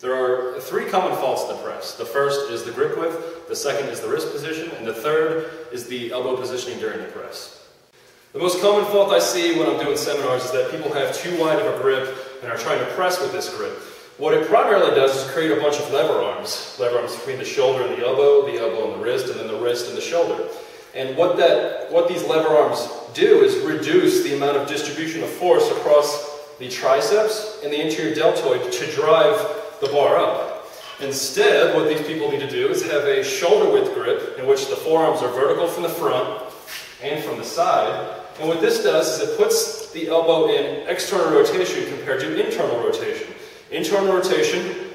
There are three common faults in the press. The first is the grip width, the second is the wrist position, and the third is the elbow positioning during the press. The most common fault I see when I'm doing seminars is that people have too wide of a grip and are trying to press with this grip. What it primarily does is create a bunch of lever arms between the shoulder and the elbow and the wrist, and then the wrist and the shoulder. And what these lever arms do is reduce the amount of distribution of force across the triceps and the anterior deltoid to drive the bar up. Instead, what these people need to do is have a shoulder width grip in which the forearms are vertical from the front and from the side. And what this does is it puts the elbow in external rotation compared to internal rotation. Internal rotation,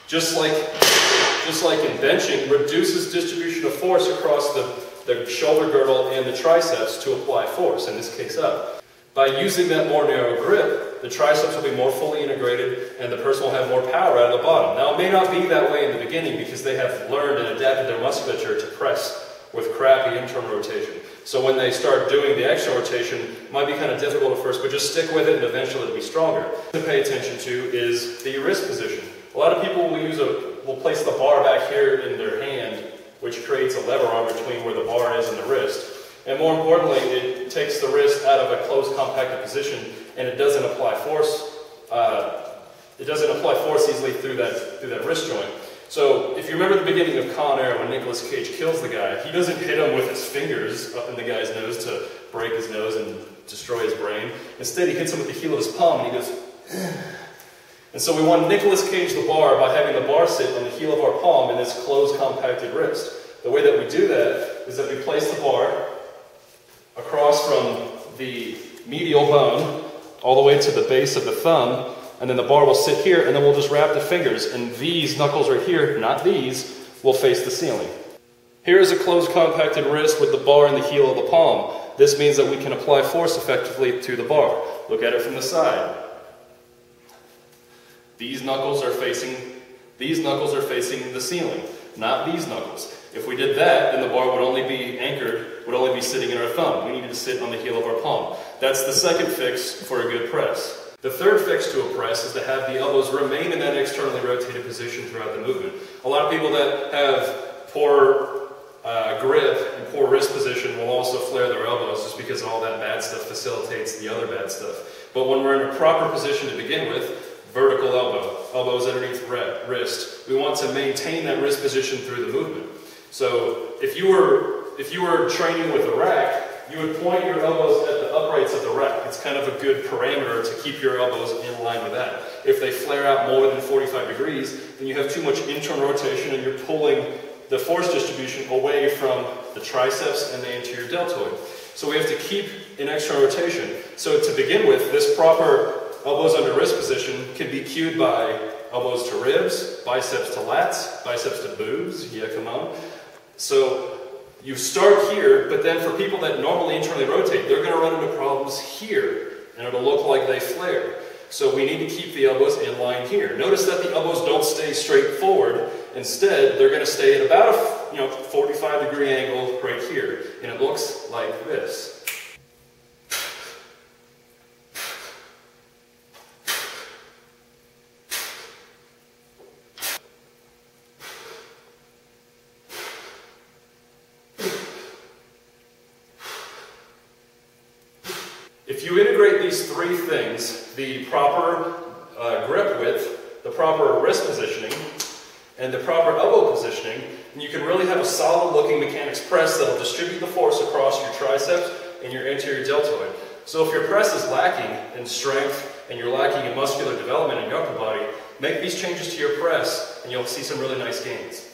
just like in benching, reduces distribution of force across the shoulder girdle and the triceps to apply force, in this case up. By using that more narrow grip, the triceps will be more fully integrated and the person will have more power out of the bottom. Now, it may not be that way in the beginning because they have learned and adapted their musculature to press with crappy internal rotation. So when they start doing the external rotation, it might be kind of difficult at first, but just stick with it and eventually it'll be stronger. To pay attention to is the wrist position. A lot of people will place the bar back here in their hand, which creates a lever arm between where the bar is and the wrist. And more importantly, it takes the wrist out of a closed, compacted position, and it doesn't apply force. It doesn't apply force easily through that wrist joint. So if you remember the beginning of Con Air when Nicolas Cage kills the guy, he doesn't hit him with his fingers up in the guy's nose to break his nose and destroy his brain. Instead, he hits him with the heel of his palm, and he goes. And so we want Nicolas Cage the bar by having the bar sit on the heel of our palm in this closed, compacted wrist. The way that we do that is that we place the bar across from the medial bone all the way to the base of the thumb, and then the bar will sit here, and then we'll just wrap the fingers, and these knuckles right here, not these, will face the ceiling. Here is a closed, compacted wrist with the bar in the heel of the palm. This means that we can apply force effectively to the bar. Look at it from the side. These knuckles are facing the ceiling, not these knuckles. If we did that, then the bar would only be anchored, would only be sitting in our thumb. We needed to sit on the heel of our palm. That's the second fix for a good press. The third fix to a press is to have the elbows remain in that externally rotated position throughout the movement. A lot of people that have poor grip and poor wrist position will also flare their elbows just because all that bad stuff facilitates the other bad stuff. But when we're in a proper position to begin with, vertical elbow, elbows underneath wrist, we want to maintain that wrist position through the movement. So if you were training with a rack, you would point your elbows at the uprights of the rack. It's kind of a good parameter to keep your elbows in line with that. If they flare out more than 45 degrees, then you have too much internal rotation and you're pulling the force distribution away from the triceps and the anterior deltoid. So we have to keep an external rotation. So to begin with, this proper elbows under wrist position can be cued by elbows to ribs, biceps to lats, biceps to boobs, yeah, come on. So you start here, but then for people that normally internally rotate, they're going to run into problems here, and it'll look like they flare. So we need to keep the elbows in line here. Notice that the elbows don't stay straight forward. Instead, they're going to stay at about a 45-degree angle right here, and it looks like this. If you integrate these three things, the proper grip width, the proper wrist positioning, and the proper elbow positioning, then you can really have a solid looking mechanics press that will distribute the force across your triceps and your anterior deltoid. So if your press is lacking in strength and you're lacking in muscular development in your upper body, make these changes to your press and you'll see some really nice gains.